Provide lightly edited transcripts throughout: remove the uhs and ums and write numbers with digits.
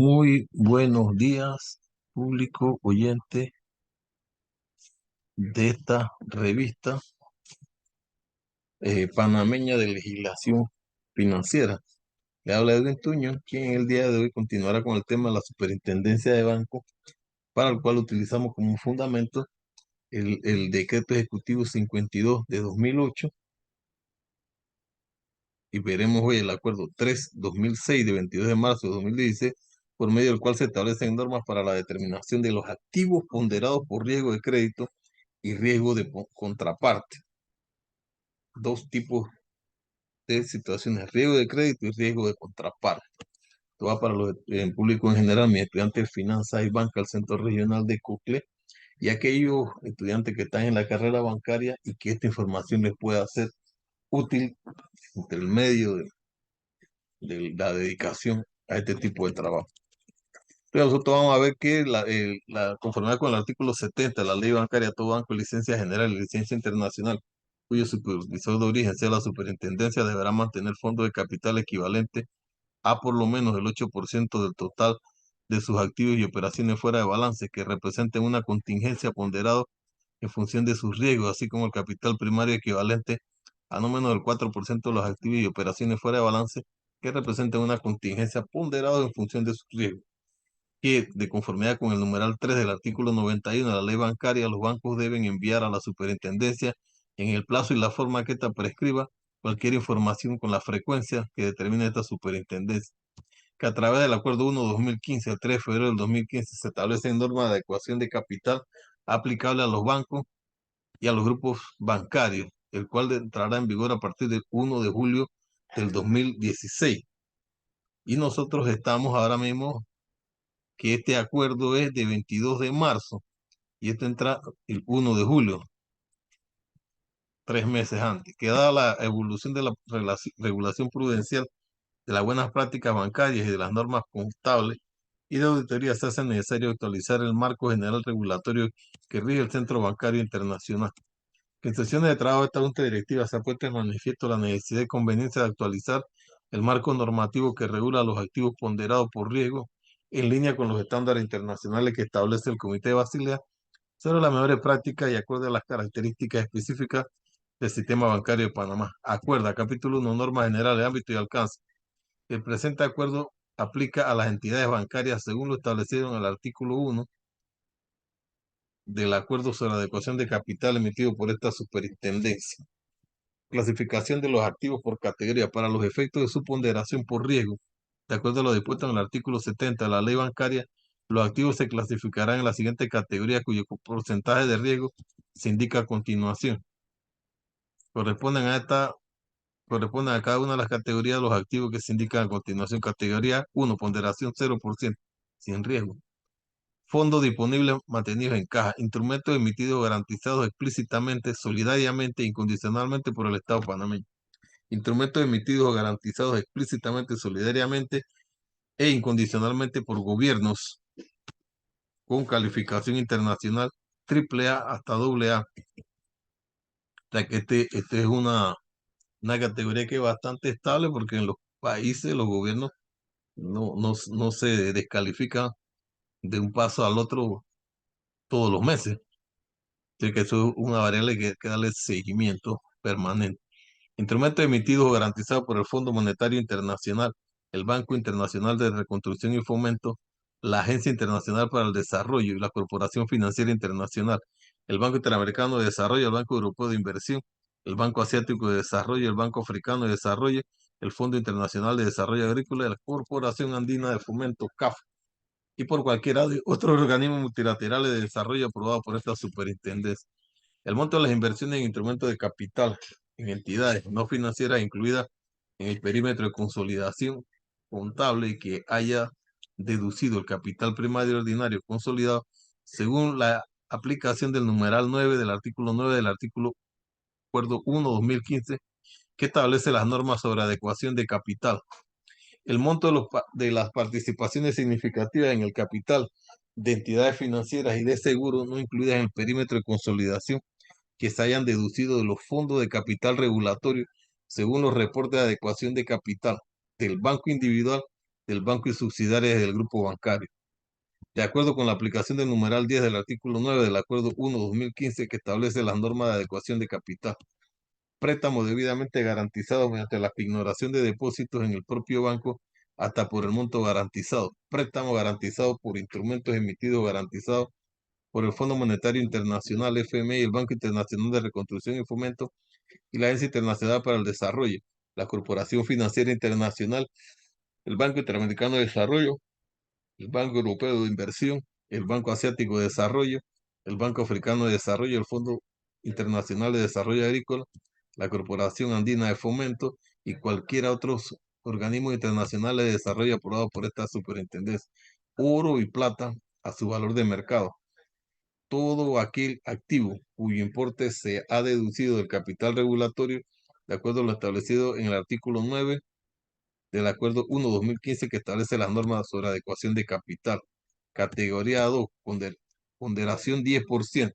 Muy buenos días, público oyente de esta revista panameña de legislación financiera. Le habla Edwin Tuño, quien el día de hoy continuará con el tema de la superintendencia de banco, para el cual utilizamos como fundamento el decreto ejecutivo 52 de 2008 y veremos hoy el acuerdo 3/2006 de 22 de marzo de 2016, por medio del cual se establecen normas para la determinación de los activos ponderados por riesgo de crédito y riesgo de contraparte. Dos tipos de situaciones: riesgo de crédito y riesgo de contraparte. Esto va para los público en general, mis estudiantes de finanzas y banca del Centro Regional de Cocle, y aquellos estudiantes que están en la carrera bancaria y que esta información les pueda ser útil entre el medio de la dedicación a este tipo de trabajo. Entonces nosotros vamos a ver que la conformidad con el artículo 70 de la ley bancaria, todo banco, licencia general y licencia internacional, cuyo supervisor de origen sea la superintendencia, deberá mantener fondos de capital equivalente a por lo menos el 8% del total de sus activos y operaciones fuera de balance, que representen una contingencia ponderada en función de sus riesgos, así como el capital primario equivalente a no menos del 4% de los activos y operaciones fuera de balance, que representen una contingencia ponderada en función de sus riesgos. Que, de conformidad con el numeral 3 del artículo 91 de la ley bancaria, los bancos deben enviar a la superintendencia, en el plazo y la forma que ésta prescriba, cualquier información con la frecuencia que determine esta superintendencia. Que a través del acuerdo 1/2015 al 3 de febrero del 2015 se establecen normas de adecuación de capital aplicable a los bancos y a los grupos bancarios, el cual entrará en vigor a partir del 1 de julio del 2016. Y nosotros estamos ahora mismo que este acuerdo es de 22 de marzo y esto entra el 1 de julio, 3 meses antes. Que dada la evolución de la regulación prudencial, de las buenas prácticas bancarias y de las normas contables y de auditoría, se hace necesario actualizar el marco general regulatorio que rige el Centro Bancario Internacional. Que en sesiones de trabajo de esta Junta Directiva se ha puesto en manifiesto la necesidad y conveniencia de actualizar el marco normativo que regula los activos ponderados por riesgo, en línea con los estándares internacionales que establece el Comité de Basilea sobre las mejores prácticas y acorde a las características específicas del sistema bancario de Panamá. Acuerda, capítulo 1, normas generales de ámbito y alcance. El presente acuerdo aplica a las entidades bancarias según lo establecido en el artículo 1 del acuerdo sobre la adecuación de capital emitido por esta superintendencia. Clasificación de los activos por categoría para los efectos de su ponderación por riesgo. De acuerdo a lo dispuesto en el artículo 70 de la ley bancaria, los activos se clasificarán en la siguiente categoría, cuyo porcentaje de riesgo se indica a continuación. Corresponden a esta Corresponden a cada una de las categorías de los activos que se indican a continuación. Categoría 1, ponderación 0%, sin riesgo. Fondos disponibles mantenidos en caja. Instrumentos emitidos o garantizados explícitamente, solidariamente e incondicionalmente por el Estado panameño. Instrumentos emitidos o garantizados explícitamente, solidariamente e incondicionalmente por gobiernos con calificación internacional AAA hasta AA. O sea que este es una categoría que es bastante estable, porque en los países los gobiernos no se descalifican de un paso al otro todos los meses. Así que eso es una variable que hay que darle seguimiento permanente. Instrumentos emitidos o garantizados por el Fondo Monetario Internacional, el Banco Internacional de Reconstrucción y Fomento, la Agencia Internacional para el Desarrollo y la Corporación Financiera Internacional, el Banco Interamericano de Desarrollo, el Banco Europeo de Inversión, el Banco Asiático de Desarrollo, el Banco Africano de Desarrollo, el Fondo Internacional de Desarrollo Agrícola y la Corporación Andina de Fomento, CAF, y por cualquiera de otros organismos multilaterales de desarrollo aprobados por esta superintendencia. El monto de las inversiones en instrumentos de capital en entidades no financieras incluidas en el perímetro de consolidación contable y que haya deducido el capital primario ordinario consolidado según la aplicación del numeral 9 del artículo 9 del artículo Acuerdo 1/2015, que establece las normas sobre adecuación de capital. El monto de las participaciones significativas en el capital de entidades financieras y de seguro no incluidas en el perímetro de consolidación que se hayan deducido de los fondos de capital regulatorio según los reportes de adecuación de capital del banco individual del banco y subsidiarias del grupo bancario. De acuerdo con la aplicación del numeral 10 del artículo 9 del Acuerdo 1/2015 que establece las normas de adecuación de capital. Préstamo debidamente garantizado mediante la ignoración de depósitos en el propio banco hasta por el monto garantizado. Préstamo garantizado por instrumentos emitidos garantizados por el Fondo Monetario Internacional, FMI, el Banco Internacional de Reconstrucción y Fomento y la Agencia Internacional para el Desarrollo, la Corporación Financiera Internacional, el Banco Interamericano de Desarrollo, el Banco Europeo de Inversión, el Banco Asiático de Desarrollo, el Banco Africano de Desarrollo, el Fondo Internacional de Desarrollo Agrícola, la Corporación Andina de Fomento y cualquier otros organismos internacionales de desarrollo aprobados por esta superintendencia. Oro y plata a su valor de mercado. Todo aquel activo cuyo importe se ha deducido del capital regulatorio de acuerdo a lo establecido en el artículo 9 del Acuerdo 1/2015 que establece las normas sobre adecuación de capital. Categoría 2, ponderación 10%.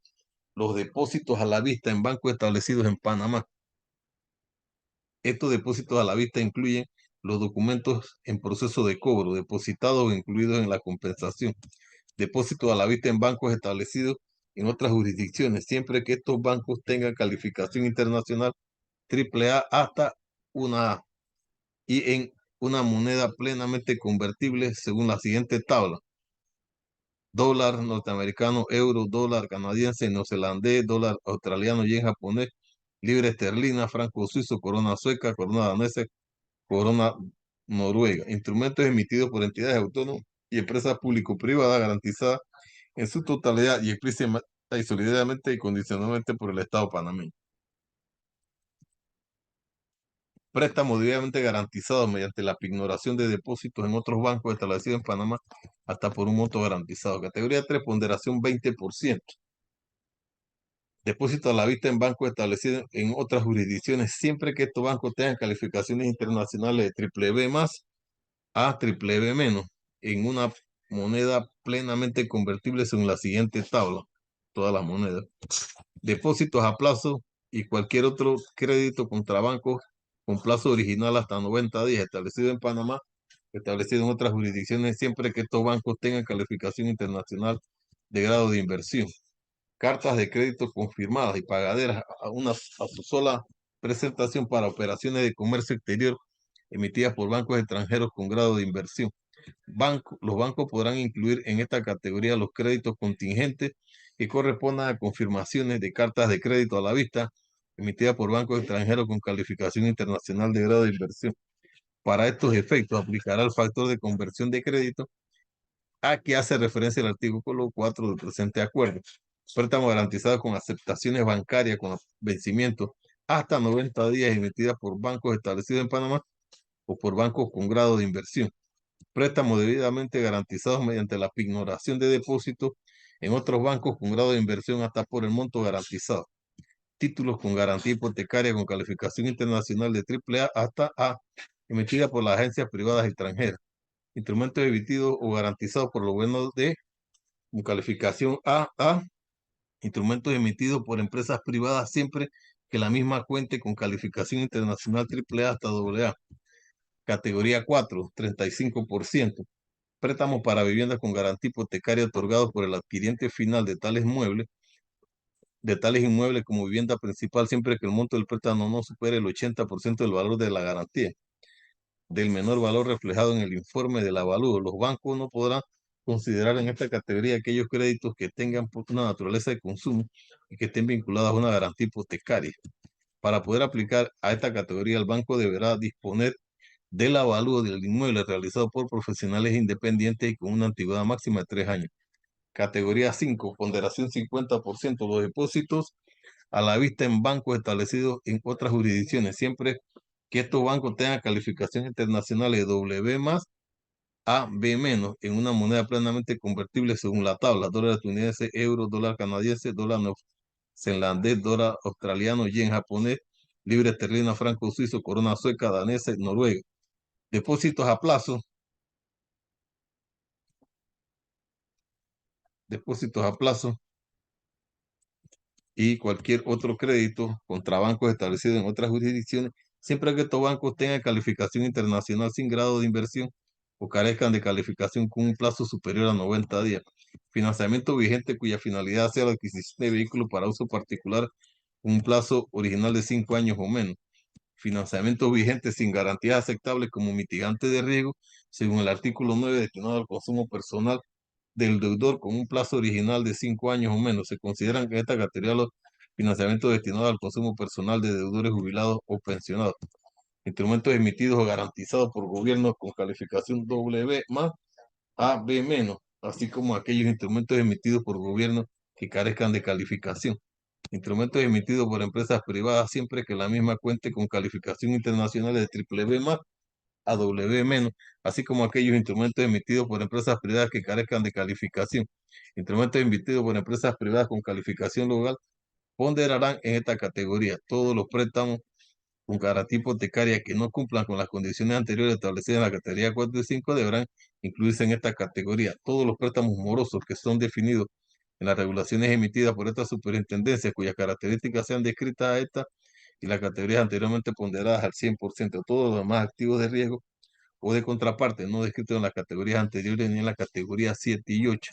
Los depósitos a la vista en bancos establecidos en Panamá. Estos depósitos a la vista incluyen los documentos en proceso de cobro, depositados o incluidos en la compensación. Depósitos a la vista en bancos establecidos en otras jurisdicciones, siempre que estos bancos tengan calificación internacional AAA hasta una A y en una moneda plenamente convertible según la siguiente tabla: dólar norteamericano, euro, dólar canadiense, neozelandés, dólar australiano, yen japonés, libra esterlina, franco suizo, corona sueca, corona danesa, corona noruega. Instrumentos emitidos por entidades autónomas y empresas público-privadas garantizadas en su totalidad y explícita y solidariamente y condicionalmente por el Estado panameño. Préstamos debidamente garantizados mediante la ignoración de depósitos en otros bancos establecidos en Panamá hasta por un monto garantizado. Categoría 3, ponderación 20%. Depósito a la vista en bancos establecidos en otras jurisdicciones, siempre que estos bancos tengan calificaciones internacionales de triple B más a triple B menos, en una moneda plenamente convertible según la siguiente tabla. Todas las monedas. Depósitos a plazo y cualquier otro crédito contra bancos con plazo original hasta 90 días, establecido en Panamá, establecido en otras jurisdicciones, siempre que estos bancos tengan calificación internacional de grado de inversión. Cartas de crédito confirmadas y pagaderas a su sola presentación para operaciones de comercio exterior emitidas por bancos extranjeros con grado de inversión. Los bancos podrán incluir en esta categoría los créditos contingentes que correspondan a confirmaciones de cartas de crédito a la vista emitidas por bancos extranjeros con calificación internacional de grado de inversión. Para estos efectos aplicará el factor de conversión de crédito a que hace referencia el artículo 4 del presente acuerdo. Préstamos garantizados con aceptaciones bancarias con vencimiento hasta 90 días emitidas por bancos establecidos en Panamá o por bancos con grado de inversión. Préstamos debidamente garantizados mediante la ignoración de depósitos en otros bancos con grado de inversión hasta por el monto garantizado. Títulos con garantía hipotecaria con calificación internacional de AAA hasta A, emitida por las agencias privadas extranjeras. Instrumentos emitidos o garantizados por los gobiernos de calificación AA, instrumentos emitidos por empresas privadas siempre que la misma cuente con calificación internacional AAA hasta AA. Categoría 4, 35%. Préstamos para viviendas con garantía hipotecaria otorgados por el adquiriente final de tales inmuebles como vivienda principal siempre que el monto del préstamo no supere el 80% del valor de la garantía, del menor valor reflejado en el informe del avalúo. Los bancos no podrán considerar en esta categoría aquellos créditos que tengan una naturaleza de consumo y que estén vinculados a una garantía hipotecaria. Para poder aplicar a esta categoría, el banco deberá disponer del avalúo del inmueble realizado por profesionales independientes y con una antigüedad máxima de 3 años. Categoría 5, ponderación 50%. Los depósitos a la vista en bancos establecidos en otras jurisdicciones, siempre que estos bancos tengan calificación internacional de W más a B menos en una moneda plenamente convertible según la tabla: dólar estadounidense, euro, dólar canadiense, dólar neozelandés, dólar australiano, yen japonés, libra esterlina, franco suizo, corona sueca, danesa, noruega. Depósitos a plazo. Depósitos a plazo y cualquier otro crédito contra bancos establecidos en otras jurisdicciones, siempre que estos bancos tengan calificación internacional sin grado de inversión o carezcan de calificación con un plazo superior a 90 días. Financiamiento vigente cuya finalidad sea la adquisición de vehículos para uso particular con un plazo original de 5 años o menos. Financiamiento vigente sin garantías aceptables como mitigante de riesgo, según el artículo 9 destinado al consumo personal del deudor con un plazo original de 5 años o menos. Se consideran que en esta categoría los financiamientos destinados al consumo personal de deudores jubilados o pensionados. Instrumentos emitidos o garantizados por gobiernos con calificación W más A, B menos, así como aquellos instrumentos emitidos por gobiernos que carezcan de calificación. Instrumentos emitidos por empresas privadas siempre que la misma cuente con calificación internacional de triple B más a W menos, así como aquellos instrumentos emitidos por empresas privadas que carezcan de calificación. Instrumentos emitidos por empresas privadas con calificación legal ponderarán en esta categoría. Todos los préstamos con garantía hipotecaria que no cumplan con las condiciones anteriores establecidas en la categoría 4 y 5 deberán incluirse en esta categoría. Todos los préstamos morosos que son definidos en las regulaciones emitidas por esta superintendencia, cuyas características sean descritas a esta y las categorías anteriormente ponderadas al 100%, todos los demás activos de riesgo o de contraparte no descritos en las categorías anteriores ni en la categoría 7 y 8.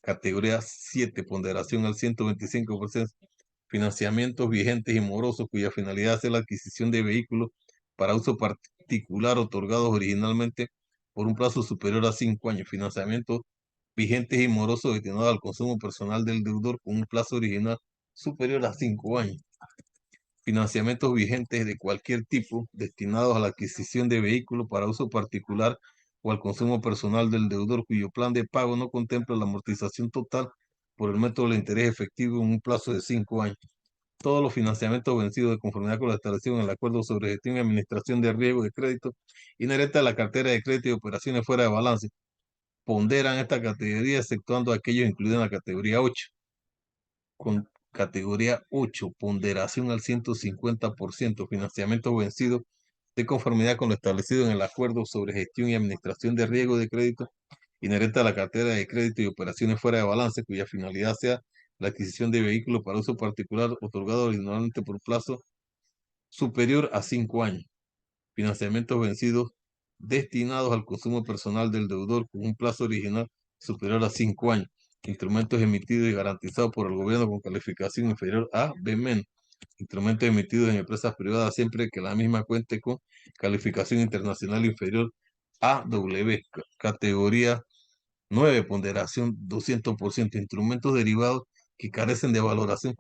Categoría 7, ponderación al 125%, financiamientos vigentes y morosos cuya finalidad es la adquisición de vehículos para uso particular otorgados originalmente por un plazo superior a 5 años. Financiamientos vigentes y morosos destinados al consumo personal del deudor con un plazo original superior a 5 años. Financiamientos vigentes de cualquier tipo destinados a la adquisición de vehículos para uso particular o al consumo personal del deudor cuyo plan de pago no contempla la amortización total por el método del interés efectivo en un plazo de 5 años. Todos los financiamientos vencidos de conformidad con lo establecido en el acuerdo sobre gestión y administración de riesgo de crédito inherente a la cartera de crédito y operaciones fuera de balance ponderan esta categoría, exceptuando aquellos incluidos en la categoría 8. Con categoría 8, ponderación al 150%, financiamiento vencido de conformidad con lo establecido en el acuerdo sobre gestión y administración de riesgo de crédito inherente a la cartera de crédito y operaciones fuera de balance, cuya finalidad sea la adquisición de vehículos para uso particular otorgado originalmente por plazo superior a 5 años. Financiamientos vencidos destinados al consumo personal del deudor con un plazo original superior a 5 años. Instrumentos emitidos y garantizados por el gobierno con calificación inferior a B-. Instrumentos emitidos en empresas privadas siempre que la misma cuente con calificación internacional inferior a W. Categoría 9, ponderación 200%. Instrumentos derivados que carecen de valoración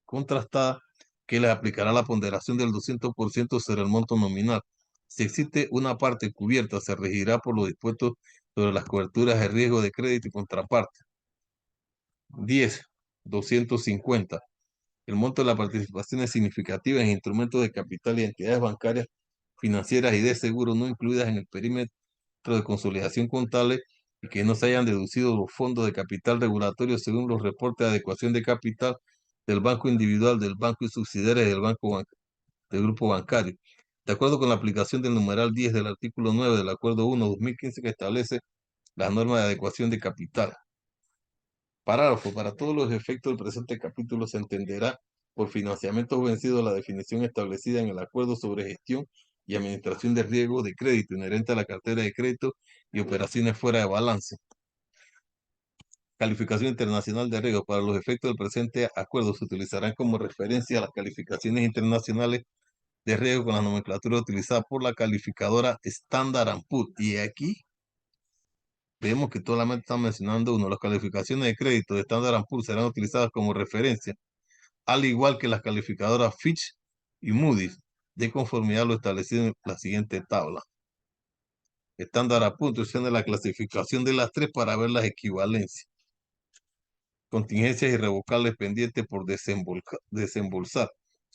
contrastada que les aplicará la ponderación del 200% sobre el monto nominal. Si existe una parte cubierta, se regirá por lo dispuesto sobre las coberturas de riesgo de crédito y contraparte. 10. 250. El monto de las participaciones significativas en instrumentos de capital y entidades bancarias, financieras y de seguro no incluidas en el perímetro de consolidación contable y que no se hayan deducido los fondos de capital regulatorio según los reportes de adecuación de capital del banco individual, del banco y subsidiarias del grupo bancario. De acuerdo con la aplicación del numeral 10 del artículo 9 del Acuerdo 1-2015 que establece las normas de adecuación de capital. Parágrafo. Para todos los efectos del presente capítulo se entenderá por financiamiento vencido la definición establecida en el Acuerdo sobre gestión y administración de riesgo de crédito inherente a la cartera de crédito y operaciones fuera de balance. Calificación internacional de riesgo. Para los efectos del presente acuerdo se utilizarán como referencia las calificaciones internacionales de riesgo con la nomenclatura utilizada por la calificadora Standard & Poor's. Y aquí vemos que solamente están mencionando uno. Las calificaciones de crédito de Standard & Poor's serán utilizadas como referencia, al igual que las calificadoras Fitch y Moody's, de conformidad a lo establecido en la siguiente tabla. Standard & Poor's introduciendo la clasificación de las tres para ver las equivalencias. Contingencias irrevocables pendientes por desembolsar.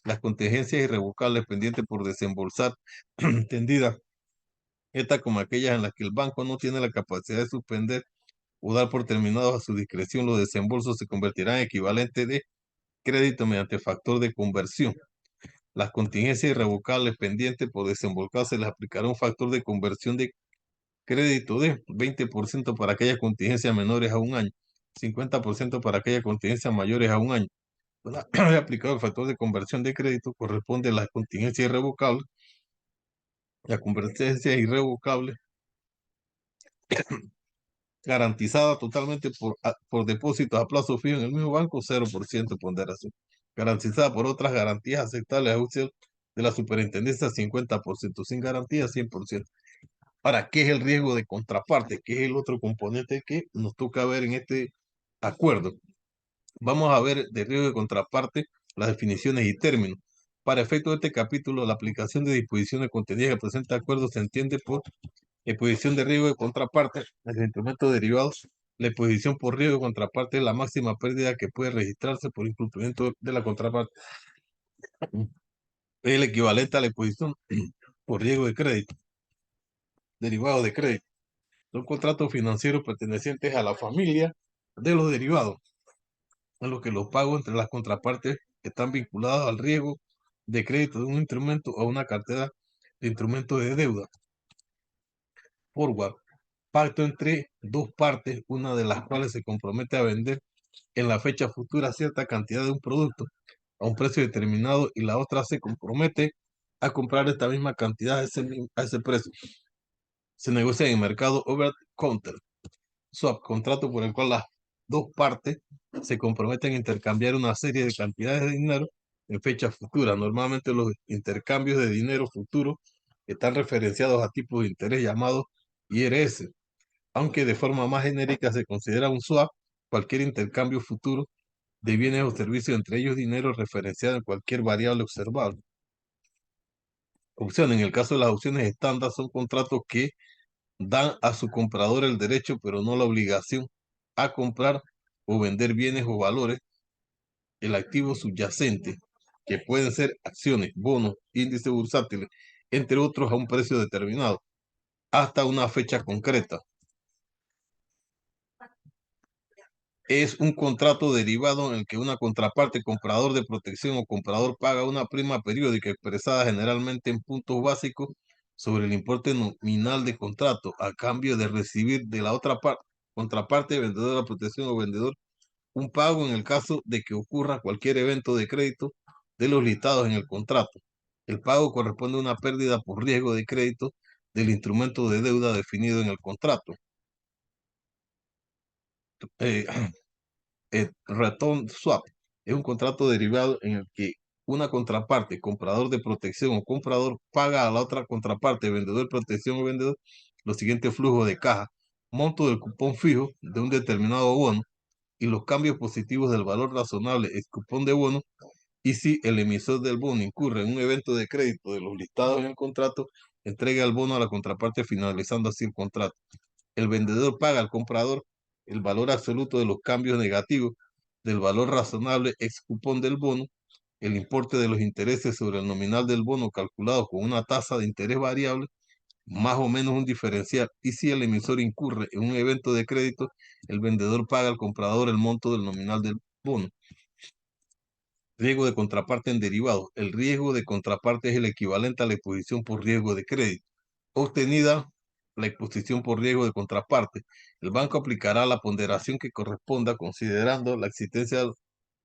Las contingencias irrevocables pendientes por desembolsar, entendidas estas como aquellas en las que el banco no tiene la capacidad de suspender o dar por terminados a su discreción los desembolsos, se convertirán en equivalente de crédito mediante factor de conversión. Las contingencias irrevocables pendientes por desembolsar se les aplicará un factor de conversión de crédito de 20% para aquellas contingencias menores a un año, 50% para aquellas contingencias mayores a un año. Una vez aplicado el factor de conversión de crédito, corresponde a las contingencias irrevocables. La contingencia irrevocable Garantizada totalmente por depósitos a plazo fijo en el mismo banco, 0% de ponderación. Garantizada por otras garantías aceptables a juicio de la superintendencia, 50%. Sin garantía, 100%. Ahora, ¿qué es el riesgo de contraparte? ¿Qué es el otro componente que nos toca ver en este acuerdo? Vamos a ver de riesgo de contraparte las definiciones y términos. Para efectos de este capítulo, la aplicación de disposiciones contenidas en el presente acuerdo se entiende por exposición de riesgo de contraparte en los instrumentos derivados. La exposición por riesgo de contraparte es la máxima pérdida que puede registrarse por incumplimiento de la contraparte. Es el equivalente a la exposición por riesgo de crédito, derivado de crédito. Son contratos financieros pertenecientes a la familia de los derivados, en los que los pagos entre las contrapartes están vinculados al riesgo de crédito de un instrumento o una cartera de instrumentos de deuda. Forward, pacto entre dos partes, una de las cuales se compromete a vender en la fecha futura cierta cantidad de un producto a un precio determinado y la otra se compromete a comprar esta misma cantidad a ese precio. Se negocia en el mercado over the counter swap, contrato por el cual las dos partes se comprometen a intercambiar una serie de cantidades de dinero en fecha futura. Normalmente los intercambios de dinero futuro están referenciados a tipos de interés llamados IRS, aunque de forma más genérica se considera un swap cualquier intercambio futuro de bienes o servicios, entre ellos dinero referenciado en cualquier variable observable. Opción: en el caso de las opciones estándar, son contratos que dan a su comprador el derecho, pero no la obligación, a comprar o vender bienes o valores, el activo subyacente, que pueden ser acciones, bonos, índices bursátiles, entre otros, a un precio determinado, hasta una fecha concreta. Es un contrato derivado en el que una contraparte, comprador de protección o comprador, paga una prima periódica expresada generalmente en puntos básicos sobre el importe nominal de contrato, a cambio de recibir de la otra contraparte, vendedor de la protección o vendedor, un pago en el caso de que ocurra cualquier evento de crédito de los listados en el contrato. El pago corresponde a una pérdida por riesgo de crédito del instrumento de deuda definido en el contrato. Eh, Return swap es un contrato derivado en el que una contraparte, comprador de protección o comprador, paga a la otra contraparte, vendedor de protección o vendedor, los siguientes flujos de caja: monto del cupón fijo de un determinado bono y los cambios positivos del valor razonable ex cupón de bono, y si el emisor del bono incurre en un evento de crédito de los listados en el contrato, entrega el bono a la contraparte, finalizando así el contrato. El vendedor paga al comprador el valor absoluto de los cambios negativos del valor razonable ex cupón del bono, el importe de los intereses sobre el nominal del bono calculado con una tasa de interés variable, más o menos un diferencial, y si el emisor incurre en un evento de crédito, el vendedor paga al comprador el monto del nominal del bono. Riesgo de contraparte en derivados. El riesgo de contraparte es el equivalente a la exposición por riesgo de crédito obtenida. La exposición por riesgo de contraparte, el banco aplicará la ponderación que corresponda, considerando la existencia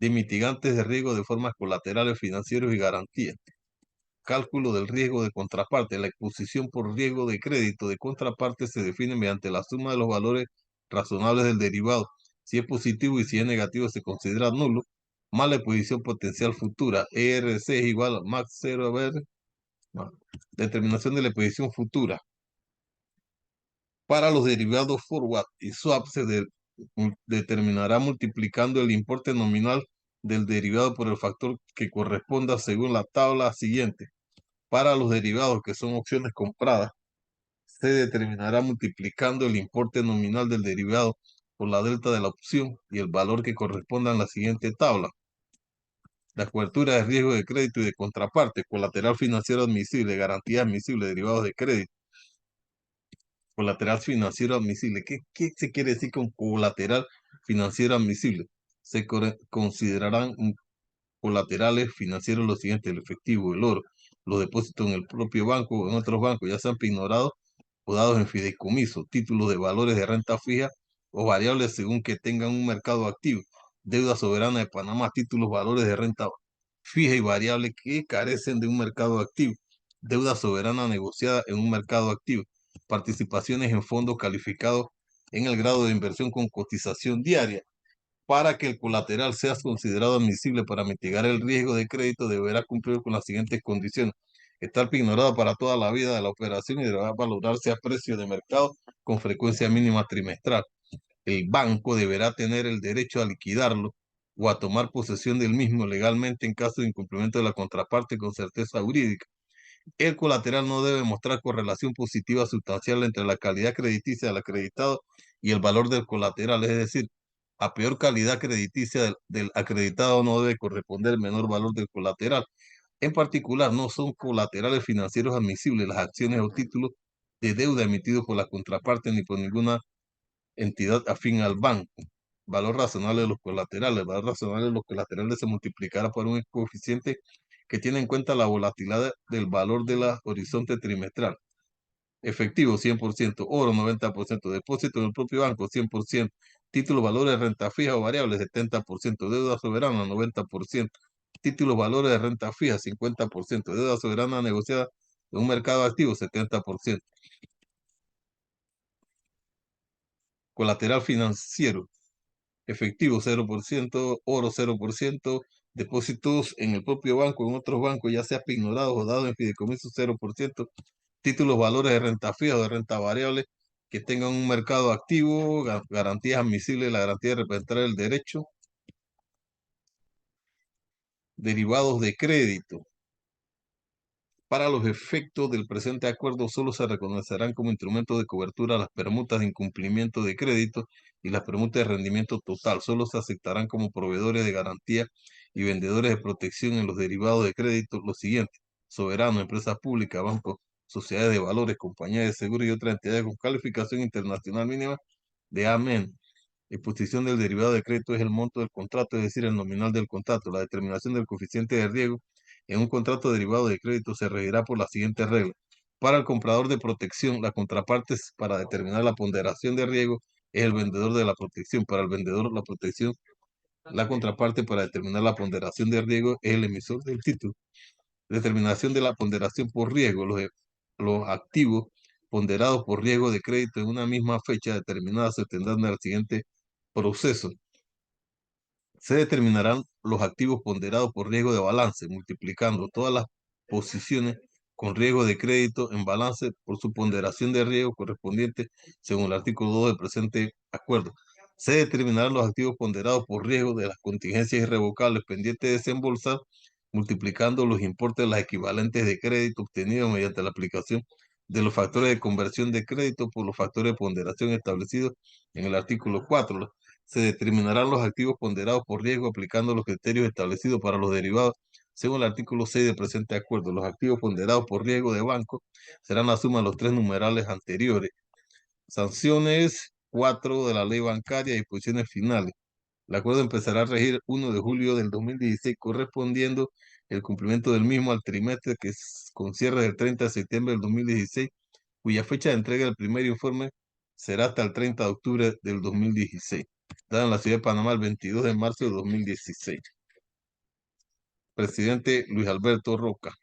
de mitigantes de riesgo de formas colaterales financieros y garantías. Cálculo del riesgo de contraparte. La exposición por riesgo de crédito de contraparte se define mediante la suma de los valores razonables del derivado. Si es positivo y si es negativo se considera nulo, más la exposición potencial futura. ERC es igual a max 0 a ver. Determinación de la exposición futura. Para los derivados forward y swap se determinará multiplicando el importe nominal del derivado por el factor que corresponda según la tabla siguiente. Para los derivados que son opciones compradas, se determinará multiplicando el importe nominal del derivado por la delta de la opción y el valor que corresponda en la siguiente tabla. La cobertura de riesgo de crédito y de contraparte, colateral financiero admisible, garantía admisible, derivados de crédito. Colateral financiero admisible. ¿Qué se quiere decir con colateral financiero admisible? Se considerarán colaterales financieros los siguientes: el efectivo, el oro, los depósitos en el propio banco o en otros bancos, ya sean pignorados o dados en fideicomiso, títulos de valores de renta fija o variables según que tengan un mercado activo, deuda soberana de Panamá, títulos, valores de renta fija y variable que carecen de un mercado activo, deuda soberana negociada en un mercado activo, participaciones en fondos calificados en el grado de inversión con cotización diaria. Para que el colateral sea considerado admisible para mitigar el riesgo de crédito, deberá cumplir con las siguientes condiciones: estar pignorado para toda la vida de la operación y deberá valorarse a precio de mercado con frecuencia mínima trimestral. El banco deberá tener el derecho a liquidarlo o a tomar posesión del mismo legalmente en caso de incumplimiento de la contraparte con certeza jurídica. El colateral no debe mostrar correlación positiva sustancial entre la calidad crediticia del acreditado y el valor del colateral, es decir, a peor calidad crediticia del acreditado no debe corresponder menor valor del colateral. En particular, no son colaterales financieros admisibles las acciones o títulos de deuda emitidos por la contraparte ni por ninguna entidad afín al banco. Valor razonable de los colaterales. El valor razonable de los colaterales se multiplicará por un coeficiente que tiene en cuenta la volatilidad del valor de la horizonte trimestral. Efectivo 100%, oro 90%, depósito en el propio banco 100%, títulos valores de renta fija o variables 70%, deuda soberana 90%, títulos valores de renta fija 50%, deuda soberana negociada en un mercado activo 70%. Colateral financiero. Efectivo 0%, oro 0%, depósitos en el propio banco, en otros bancos, ya sea ignorados o dados en fideicomiso 0%, títulos valores de renta fija o de renta variable que tengan un mercado activo, garantías admisibles, la garantía de representar el derecho, derivados de crédito. Para los efectos del presente acuerdo, solo se reconocerán como instrumentos de cobertura las permutas de incumplimiento de crédito y las permutas de rendimiento total. Solo se aceptarán como proveedores de garantía y vendedores de protección en los derivados de crédito los siguientes: soberano, empresas públicas, bancos, sociedades de valores, compañías de seguro y otras entidades con calificación internacional mínima de AMEN. Exposición del derivado de crédito es el monto del contrato, es decir, el nominal del contrato. La determinación del coeficiente de riesgo en un contrato derivado de crédito se regirá por la siguiente regla. Para el comprador de protección, la contraparte para determinar la ponderación de riesgo es el vendedor de la protección. Para el vendedor, la protección, la contraparte para determinar la ponderación de riesgo es el emisor del título. Determinación de la ponderación por riesgo. Los activos ponderados por riesgo de crédito en una misma fecha determinada se tendrán al siguiente proceso. Se determinarán los activos ponderados por riesgo de balance, multiplicando todas las posiciones con riesgo de crédito en balance por su ponderación de riesgo correspondiente según el artículo 2 del presente acuerdo. Se determinarán los activos ponderados por riesgo de las contingencias irrevocables pendientes de desembolsar, multiplicando los importes de las equivalentes de crédito obtenidos mediante la aplicación de los factores de conversión de crédito por los factores de ponderación establecidos en el artículo 4. Se determinarán los activos ponderados por riesgo aplicando los criterios establecidos para los derivados según el artículo 6 del presente acuerdo. Los activos ponderados por riesgo de banco serán la suma de los tres numerales anteriores. Sanciones 4 de la ley bancaria y disposiciones finales. El acuerdo empezará a regir 1 de julio del 2016, correspondiendo el cumplimiento del mismo al trimestre que con cierre del 30 de septiembre del 2016, cuya fecha de entrega del primer informe será hasta el 30 de octubre del 2016. Dada en la ciudad de Panamá el 22 de marzo de 2016. Presidente Luis Alberto Roca.